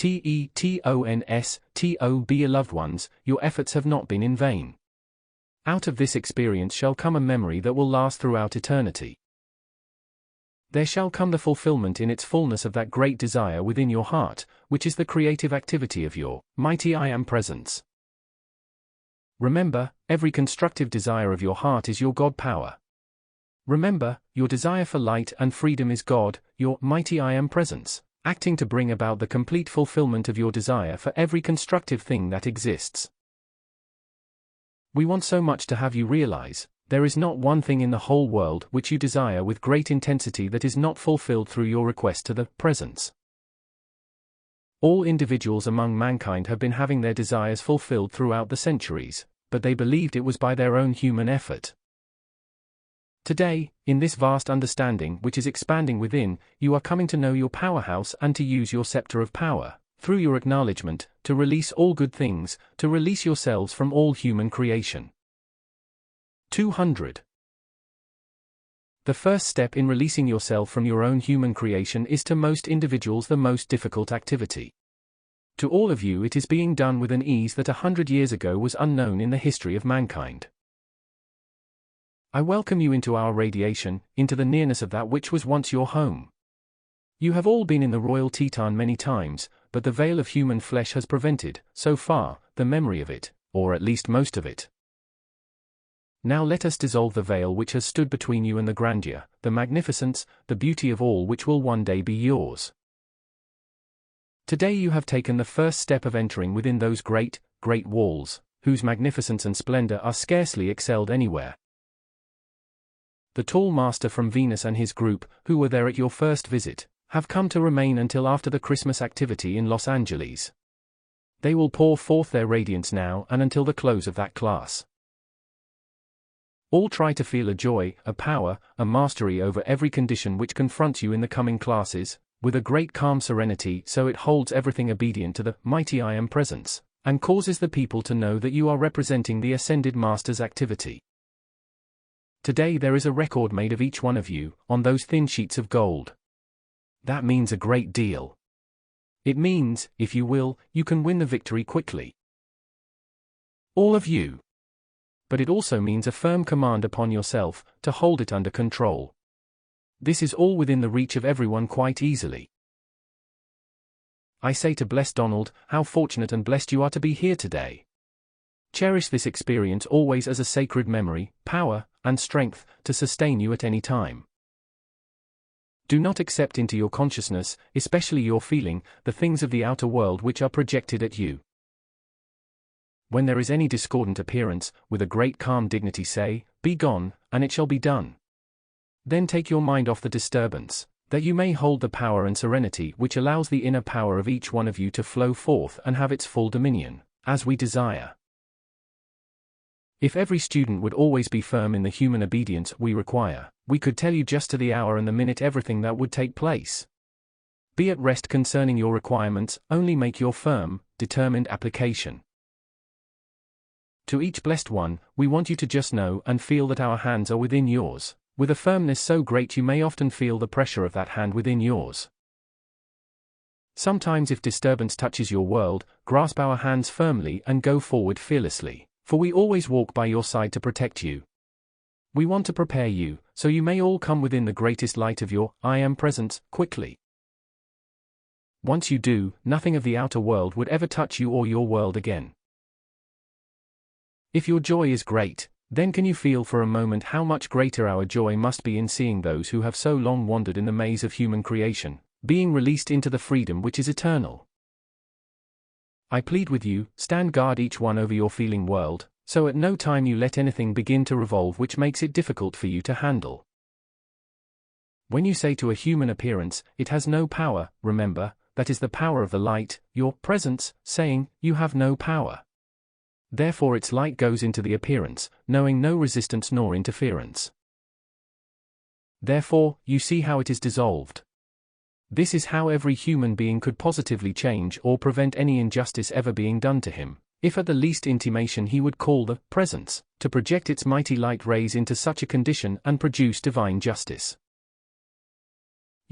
Tetons-T, beloved ones, your efforts have not been in vain. Out of this experience shall come a memory that will last throughout eternity. There shall come the fulfillment in its fullness of that great desire within your heart, which is the creative activity of your mighty I Am Presence. Remember, every constructive desire of your heart is your God power. Remember, your desire for light and freedom is God, your mighty I Am Presence, acting to bring about the complete fulfillment of your desire for every constructive thing that exists. We want so much to have you realize, there is not one thing in the whole world which you desire with great intensity that is not fulfilled through your request to the Presence. All individuals among mankind have been having their desires fulfilled throughout the centuries, but they believed it was by their own human effort. Today, in this vast understanding which is expanding within, you are coming to know your powerhouse and to use your scepter of power, through your acknowledgement, to release all good things, to release yourselves from all human creation. 200. The first step in releasing yourself from your own human creation is to most individuals the most difficult activity. To all of you it is being done with an ease that 100 years ago was unknown in the history of mankind. I welcome you into our radiation, into the nearness of that which was once your home. You have all been in the royal Teton many times, but the veil of human flesh has prevented, so far, the memory of it, or at least most of it. Now let us dissolve the veil which has stood between you and the grandeur, the magnificence, the beauty of all which will one day be yours. Today you have taken the first step of entering within those great, great walls, whose magnificence and splendor are scarcely excelled anywhere. The tall master from Venus and his group, who were there at your first visit, have come to remain until after the Christmas activity in Los Angeles. They will pour forth their radiance now and until the close of that class. All try to feel a joy, a power, a mastery over every condition which confronts you in the coming classes, with a great calm serenity so it holds everything obedient to the mighty I Am Presence, and causes the people to know that you are representing the Ascended Master's activity. Today there is a record made of each one of you, on those thin sheets of gold. That means a great deal. It means, if you will, you can win the victory quickly. All of you. But it also means a firm command upon yourself, to hold it under control. This is all within the reach of everyone quite easily. I say to blessed Donald, how fortunate and blessed you are to be here today. Cherish this experience always as a sacred memory, power, and strength, to sustain you at any time. Do not accept into your consciousness, especially your feeling, the things of the outer world which are projected at you. When there is any discordant appearance, with a great calm dignity say, "Be gone, and it shall be done." Then take your mind off the disturbance, that you may hold the power and serenity which allows the inner power of each one of you to flow forth and have its full dominion, as we desire. If every student would always be firm in the human obedience we require, we could tell you just to the hour and the minute everything that would take place. Be at rest concerning your requirements, only make your firm, determined application. To each blessed one, we want you to just know and feel that our hands are within yours, with a firmness so great you may often feel the pressure of that hand within yours. Sometimes if disturbance touches your world, grasp our hands firmly and go forward fearlessly, for we always walk by your side to protect you. We want to prepare you, so you may all come within the greatest light of your I Am Presence, quickly. Once you do, nothing of the outer world would ever touch you or your world again. If your joy is great, then can you feel for a moment how much greater our joy must be in seeing those who have so long wandered in the maze of human creation, being released into the freedom which is eternal? I plead with you, stand guard each one over your feeling world, so at no time you let anything begin to revolve which makes it difficult for you to handle. When you say to a human appearance, it has no power, remember, that is the power of the light, your presence, saying, you have no power. Therefore its light goes into the appearance, knowing no resistance nor interference. Therefore, you see how it is dissolved. This is how every human being could positively change or prevent any injustice ever being done to him, if at the least intimation he would call the presence, to project its mighty light rays into such a condition and produce divine justice.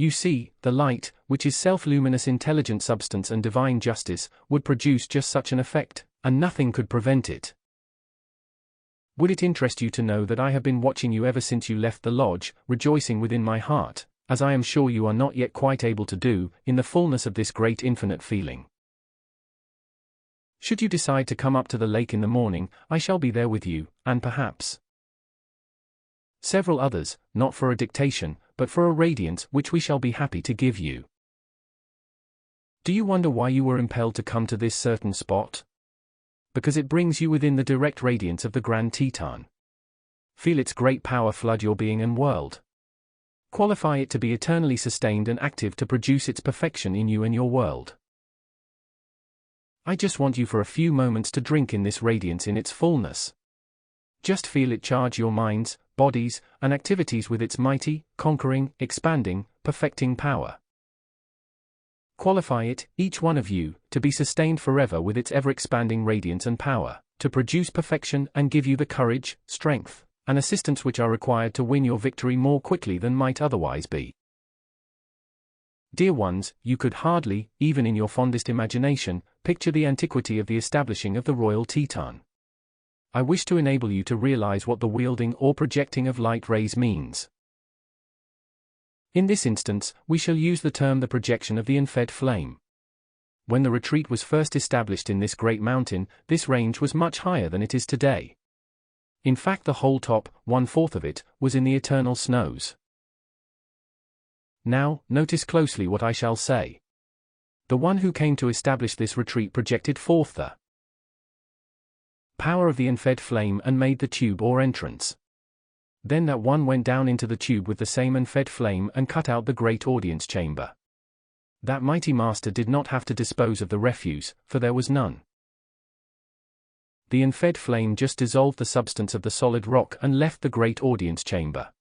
You see, the light, which is self-luminous intelligent substance and divine justice, would produce just such an effect, and nothing could prevent it. Would it interest you to know that I have been watching you ever since you left the lodge, rejoicing within my heart, as I am sure you are not yet quite able to do, in the fullness of this great infinite feeling? Should you decide to come up to the lake in the morning, I shall be there with you, and perhaps several others, not for a dictation, but for a radiance which we shall be happy to give you. Do you wonder why you were impelled to come to this certain spot? Because it brings you within the direct radiance of the Grand Teton. Feel its great power flood your being and world. Qualify it to be eternally sustained and active to produce its perfection in you and your world. I just want you for a few moments to drink in this radiance in its fullness. Just feel it charge your minds, bodies, and activities with its mighty, conquering, expanding, perfecting power. Qualify it, each one of you, to be sustained forever with its ever-expanding radiance and power, to produce perfection and give you the courage, strength, and assistance which are required to win your victory more quickly than might otherwise be. Dear ones, you could hardly, even in your fondest imagination, picture the antiquity of the establishing of the Royal Teton. I wish to enable you to realize what the wielding or projecting of light rays means. In this instance, we shall use the term the projection of the unfed flame. When the retreat was first established in this great mountain, this range was much higher than it is today. In fact, the whole top, 1/4 of it, was in the eternal snows. Now, notice closely what I shall say. The one who came to establish this retreat projected forth the power of the unfed flame and made the tube or entrance. Then that one went down into the tube with the same unfed flame and cut out the great audience chamber. That mighty master did not have to dispose of the refuse, for there was none. The unfed flame just dissolved the substance of the solid rock and left the great audience chamber.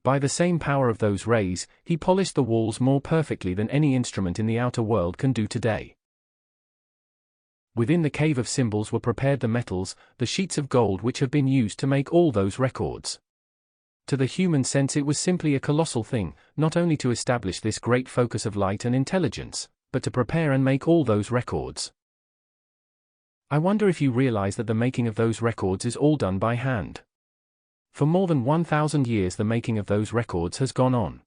By the same power of those rays, he polished the walls more perfectly than any instrument in the outer world can do today. Within the cave of symbols were prepared the metals, the sheets of gold which have been used to make all those records. To the human sense it was simply a colossal thing, not only to establish this great focus of light and intelligence, but to prepare and make all those records. I wonder if you realize that the making of those records is all done by hand. For more than 1,000 years the making of those records has gone on.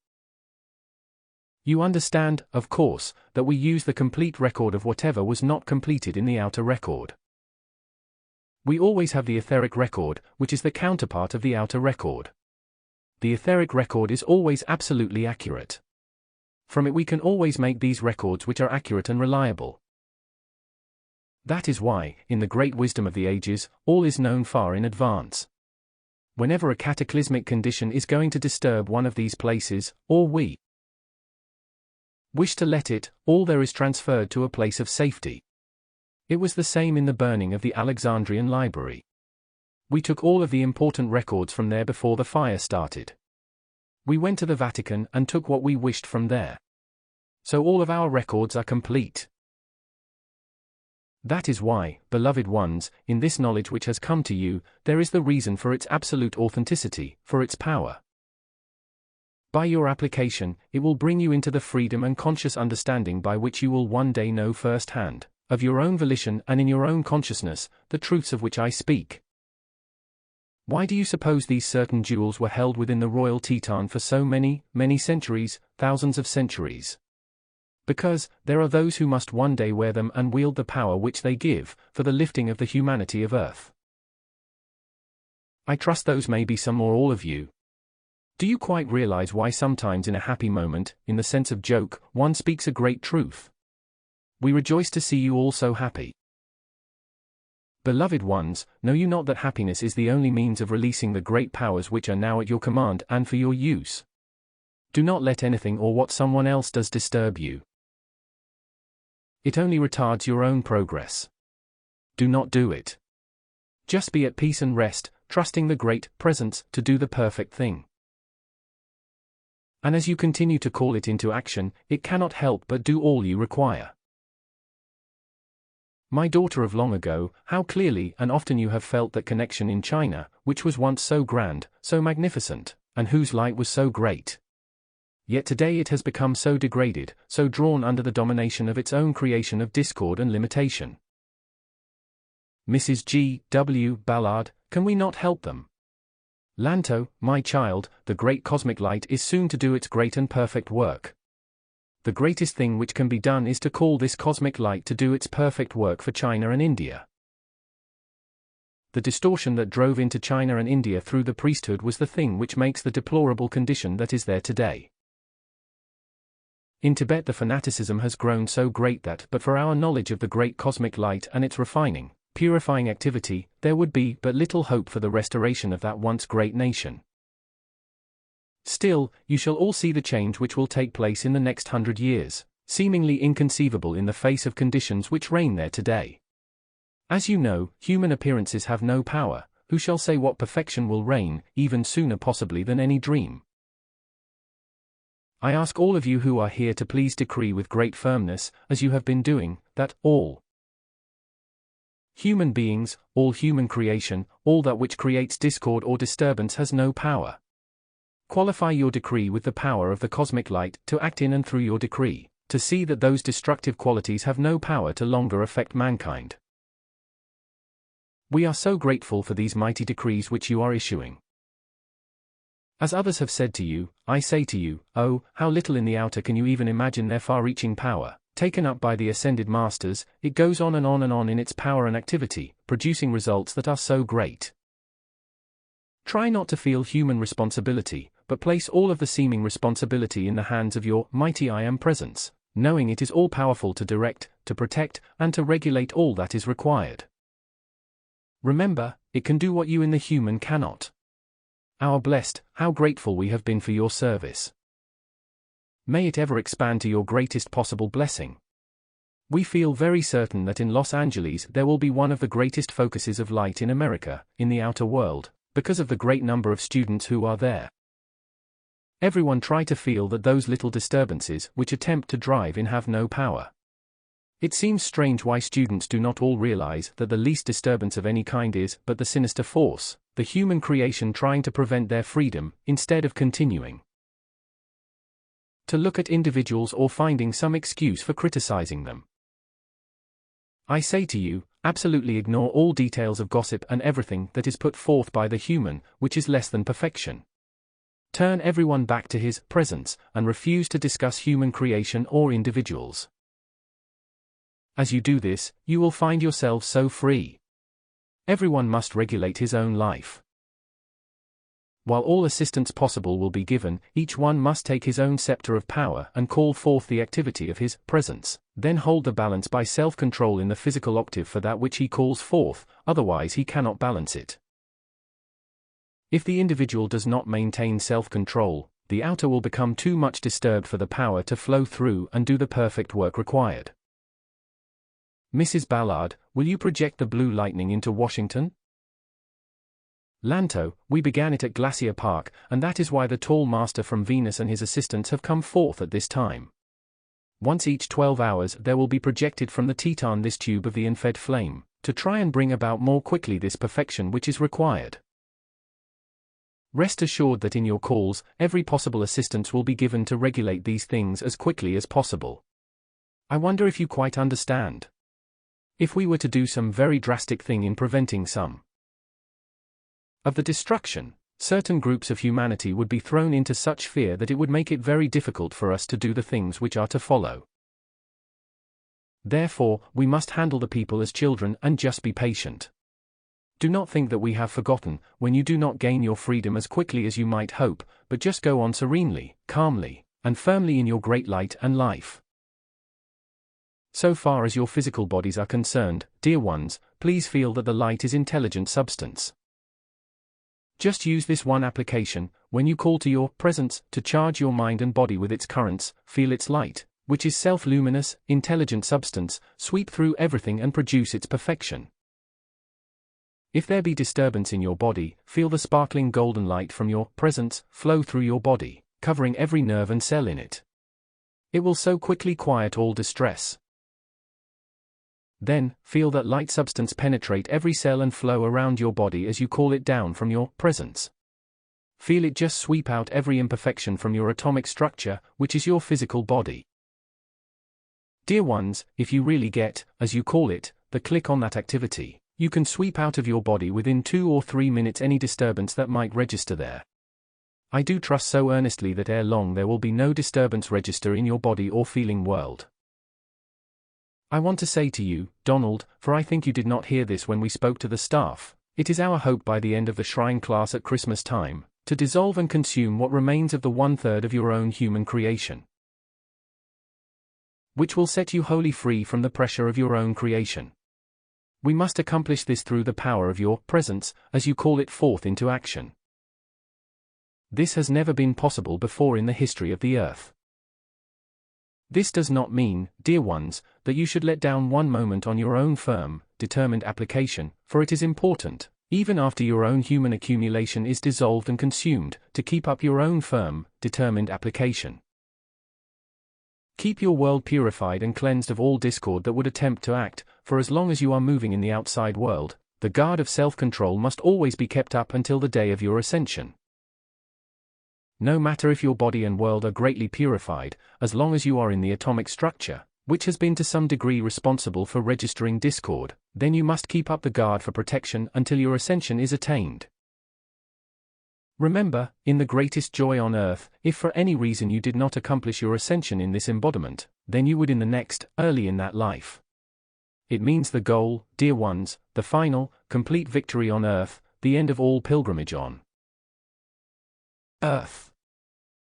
You understand, of course, that we use the complete record of whatever was not completed in the outer record. We always have the etheric record, which is the counterpart of the outer record. The etheric record is always absolutely accurate. From it we can always make these records which are accurate and reliable. That is why, in the great wisdom of the ages, all is known far in advance. Whenever a cataclysmic condition is going to disturb one of these places, or we wish to let it, all there is transferred to a place of safety. It was the same in the burning of the Alexandrian library. We took all of the important records from there before the fire started. We went to the Vatican and took what we wished from there. So all of our records are complete. That is why, beloved ones, in this knowledge which has come to you, there is the reason for its absolute authenticity, for its power. By your application, it will bring you into the freedom and conscious understanding by which you will one day know firsthand, of your own volition and in your own consciousness, the truths of which I speak. Why do you suppose these certain jewels were held within the Royal Teton for so many, many centuries, thousands of centuries? Because, there are those who must one day wear them and wield the power which they give, for the lifting of the humanity of Earth. I trust those may be some or all of you. Do you quite realize why sometimes in a happy moment, in the sense of joke, one speaks a great truth? We rejoice to see you all so happy. Beloved ones, know you not that happiness is the only means of releasing the great powers which are now at your command and for your use? Do not let anything or what someone else does disturb you. It only retards your own progress. Do not do it. Just be at peace and rest, trusting the great presence to do the perfect thing. And as you continue to call it into action, it cannot help but do all you require. My daughter of long ago, how clearly and often you have felt that connection in China, which was once so grand, so magnificent, and whose light was so great. Yet today it has become so degraded, so drawn under the domination of its own creation of discord and limitation. Mrs. G. W. Ballard, can we not help them? Lanto, my child, the great cosmic light is soon to do its great and perfect work. The greatest thing which can be done is to call this cosmic light to do its perfect work for China and India. The distortion that drove into China and India through the priesthood was the thing which makes the deplorable condition that is there today. In Tibet the fanaticism has grown so great that, but for our knowledge of the great cosmic light and its refining, purifying activity, there would be but little hope for the restoration of that once great nation. Still, you shall all see the change which will take place in the next 100 years, seemingly inconceivable in the face of conditions which reign there today. As you know, human appearances have no power. Who shall say what perfection will reign, even sooner possibly than any dream? I ask all of you who are here to please decree with great firmness, as you have been doing, that all human beings, all human creation, all that which creates discord or disturbance has no power. Qualify your decree with the power of the cosmic light to act in and through your decree, to see that those destructive qualities have no power to longer affect mankind. We are so grateful for these mighty decrees which you are issuing. As others have said to you, I say to you, oh, how little in the outer can you even imagine their far-reaching power. Taken up by the ascended masters, it goes on and on and on in its power and activity, producing results that are so great. Try not to feel human responsibility, but place all of the seeming responsibility in the hands of your mighty I Am Presence, knowing it is all-powerful to direct, to protect, and to regulate all that is required. Remember, it can do what you in the human cannot. Our blessed, how grateful we have been for your service. May it ever expand to your greatest possible blessing. We feel very certain that in Los Angeles there will be one of the greatest focuses of light in America, in the outer world, because of the great number of students who are there. Everyone try to feel that those little disturbances which attempt to drive in have no power. It seems strange why students do not all realize that the least disturbance of any kind is but the sinister force, the human creation trying to prevent their freedom, instead of continuing to look at individuals or finding some excuse for criticizing them. I say to you, absolutely ignore all details of gossip and everything that is put forth by the human, which is less than perfection. Turn everyone back to his presence, and refuse to discuss human creation or individuals. As you do this, you will find yourselves so free. Everyone must regulate his own life. While all assistance possible will be given, each one must take his own scepter of power and call forth the activity of his presence, then hold the balance by self-control in the physical octave for that which he calls forth, otherwise he cannot balance it. If the individual does not maintain self-control, the outer will become too much disturbed for the power to flow through and do the perfect work required. Mrs. Ballard, will you project the blue lightning into Washington? Lanto, we began it at Glacier Park, and that is why the tall master from Venus and his assistants have come forth at this time. Once each 12 hours there will be projected from the Teton this tube of the infed flame, to try and bring about more quickly this perfection which is required. Rest assured that in your calls, every possible assistance will be given to regulate these things as quickly as possible. I wonder if you quite understand. If we were to do some very drastic thing in preventing some of the destruction, certain groups of humanity would be thrown into such fear that it would make it very difficult for us to do the things which are to follow. Therefore, we must handle the people as children and just be patient. Do not think that we have forgotten, when you do not gain your freedom as quickly as you might hope, but just go on serenely, calmly, and firmly in your great light and life. So far as your physical bodies are concerned, dear ones, please feel that the light is intelligent substance. Just use this one application, when you call to your presence, to charge your mind and body with its currents, feel its light, which is self-luminous, intelligent substance, sweep through everything and produce its perfection. If there be disturbance in your body, feel the sparkling golden light from your presence flow through your body, covering every nerve and cell in it. It will so quickly quiet all distress. Then, feel that light substance penetrate every cell and flow around your body as you call it down from your presence. Feel it just sweep out every imperfection from your atomic structure, which is your physical body. Dear ones, if you really get, as you call it, the click on that activity, you can sweep out of your body within 2 or 3 minutes any disturbance that might register there. I do trust so earnestly that ere long there will be no disturbance register in your body or feeling world. I want to say to you, Donald, for I think you did not hear this when we spoke to the staff, it is our hope by the end of the shrine class at Christmas time, to dissolve and consume what remains of the 1/3 of your own human creation, which will set you wholly free from the pressure of your own creation. We must accomplish this through the power of your presence, as you call it, forth into action. This has never been possible before in the history of the earth. This does not mean, dear ones, that you should let down one moment on your own firm, determined application, for it is important, even after your own human accumulation is dissolved and consumed, to keep up your own firm, determined application. Keep your world purified and cleansed of all discord that would attempt to act, for as long as you are moving in the outside world, the guard of self-control must always be kept up until the day of your ascension. No matter if your body and world are greatly purified, as long as you are in the atomic structure, which has been to some degree responsible for registering discord, then you must keep up the guard for protection until your ascension is attained. Remember, in the greatest joy on earth, if for any reason you did not accomplish your ascension in this embodiment, then you would in the next, early in that life. It means the goal, dear ones, the final, complete victory on earth, the end of all pilgrimage on earth.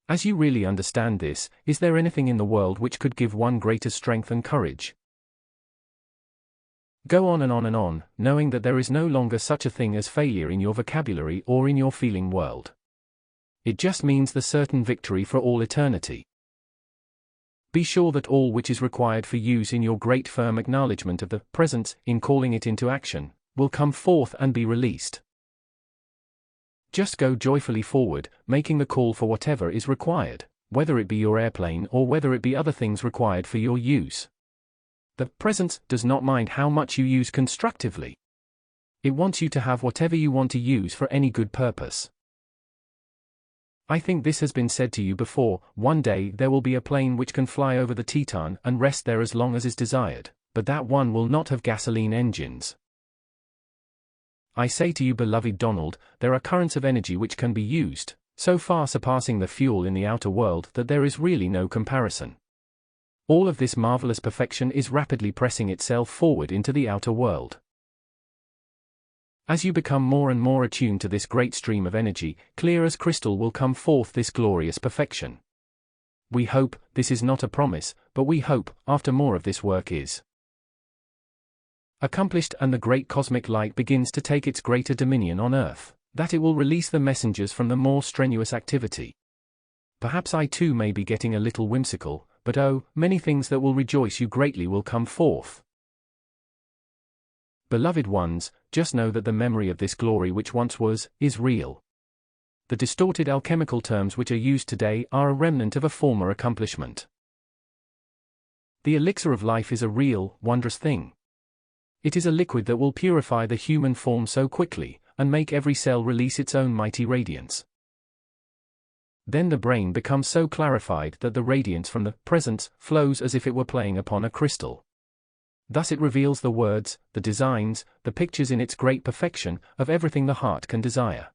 As you really understand this, is there anything in the world which could give one greater strength and courage? Go on and on and on, knowing that there is no longer such a thing as failure in your vocabulary or in your feeling world. It just means the certain victory for all eternity. Be sure that all which is required for use in your great firm acknowledgement of the presence, in calling it into action, will come forth and be released. Just go joyfully forward, making the call for whatever is required, whether it be your airplane or whether it be other things required for your use. The presence does not mind how much you use constructively. It wants you to have whatever you want to use for any good purpose. I think this has been said to you before. One day there will be a plane which can fly over the Teton and rest there as long as is desired, but that one will not have gasoline engines. I say to you, beloved Donald, there are currents of energy which can be used, so far surpassing the fuel in the outer world that there is really no comparison. All of this marvelous perfection is rapidly pressing itself forward into the outer world. As you become more and more attuned to this great stream of energy, clear as crystal will come forth this glorious perfection. We hope, this is not a promise, but we hope, after more of this work is accomplished and the great cosmic light begins to take its greater dominion on earth, that it will release the messengers from the more strenuous activity. Perhaps I too may be getting a little whimsical, but oh, many things that will rejoice you greatly will come forth. Beloved ones, just know that the memory of this glory which once was, is real. The distorted alchemical terms which are used today are a remnant of a former accomplishment. The elixir of life is a real, wondrous thing. It is a liquid that will purify the human form so quickly, and make every cell release its own mighty radiance. Then the brain becomes so clarified that the radiance from the presence flows as if it were playing upon a crystal. Thus it reveals the words, the designs, the pictures in its great perfection, of everything the heart can desire.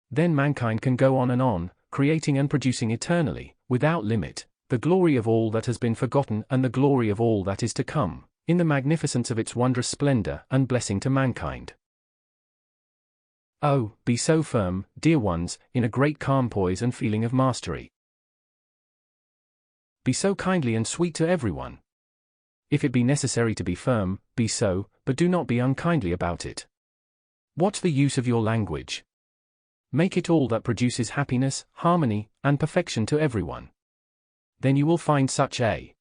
Then mankind can go on, creating and producing eternally, without limit, the glory of all that has been forgotten and the glory of all that is to come, in the magnificence of its wondrous splendor and blessing to mankind. Oh, be so firm, dear ones, in a great calm poise and feeling of mastery. Be so kindly and sweet to everyone. If it be necessary to be firm, be so, but do not be unkindly about it. Watch the use of your language. Make it all that produces happiness, harmony, and perfection to everyone. Then you will find such a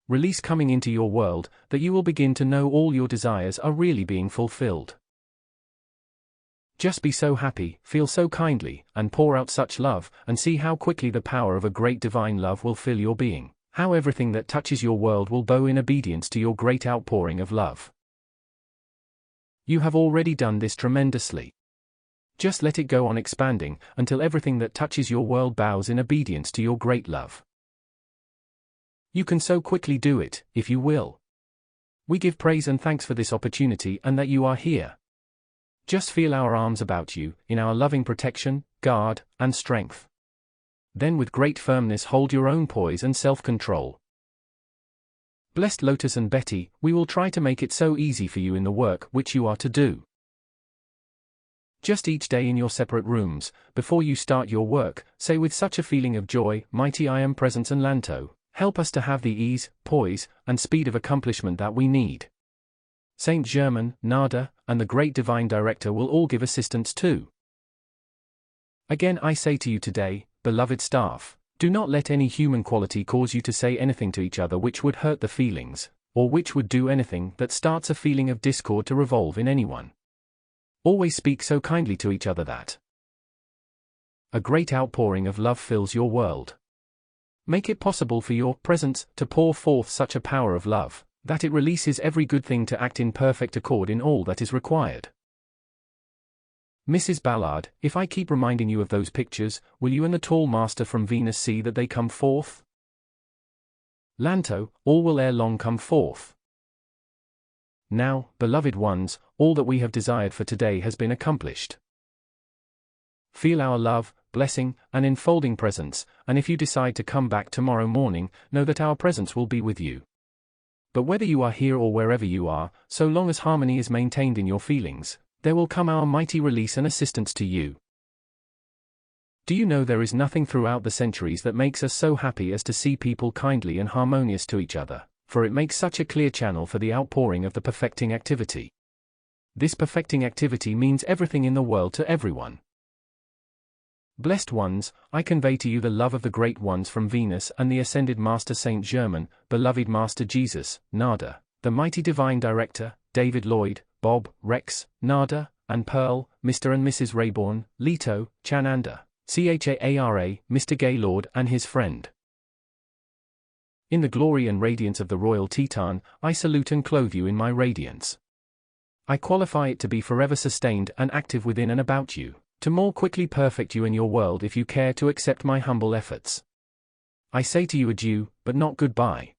release coming into your world, that you will begin to know all your desires are really being fulfilled. Just be so happy, feel so kindly, and pour out such love, and see how quickly the power of a great divine love will fill your being, how everything that touches your world will bow in obedience to your great outpouring of love. You have already done this tremendously. Just let it go on expanding, until everything that touches your world bows in obedience to your great love. You can so quickly do it, if you will. We give praise and thanks for this opportunity and that you are here. Just feel our arms about you, in our loving protection, guard, and strength. Then with great firmness hold your own poise and self-control. Blessed Lotus and Betty, we will try to make it so easy for you in the work which you are to do. Just each day in your separate rooms, before you start your work, say with such a feeling of joy, Mighty I Am Presence and Lanto, help us to have the ease, poise, and speed of accomplishment that we need. Saint Germain, Nada, and the great Divine Director will all give assistance too. Again I say to you today, beloved staff, do not let any human quality cause you to say anything to each other which would hurt the feelings, or which would do anything that starts a feeling of discord to revolve in anyone. Always speak so kindly to each other that a great outpouring of love fills your world. Make it possible for your presence to pour forth such a power of love, that it releases every good thing to act in perfect accord in all that is required. Mrs. Ballard, if I keep reminding you of those pictures, will you and the tall master from Venus see that they come forth? Lanto, all will ere long come forth. Now, beloved ones, all that we have desired for today has been accomplished. Feel our love, blessing, and enfolding presence, and if you decide to come back tomorrow morning, know that our presence will be with you. But whether you are here or wherever you are, so long as harmony is maintained in your feelings, there will come our mighty release and assistance to you. Do you know there is nothing throughout the centuries that makes us so happy as to see people kindly and harmonious to each other, for it makes such a clear channel for the outpouring of the perfecting activity. This perfecting activity means everything in the world to everyone. Blessed ones, I convey to you the love of the great ones from Venus and the ascended Master Saint Germain, beloved Master Jesus, Nada, the mighty Divine Director, David Lloyd, Bob, Rex, Nada, and Pearl, Mr. and Mrs. Rayborn, Leto, Chananda, Chara, Mr. Gaylord and his friend. In the glory and radiance of the royal Teton, I salute and clothe you in my radiance. I qualify it to be forever sustained and active within and about you, to more quickly perfect you in your world if you care to accept my humble efforts. I say to you adieu, but not goodbye.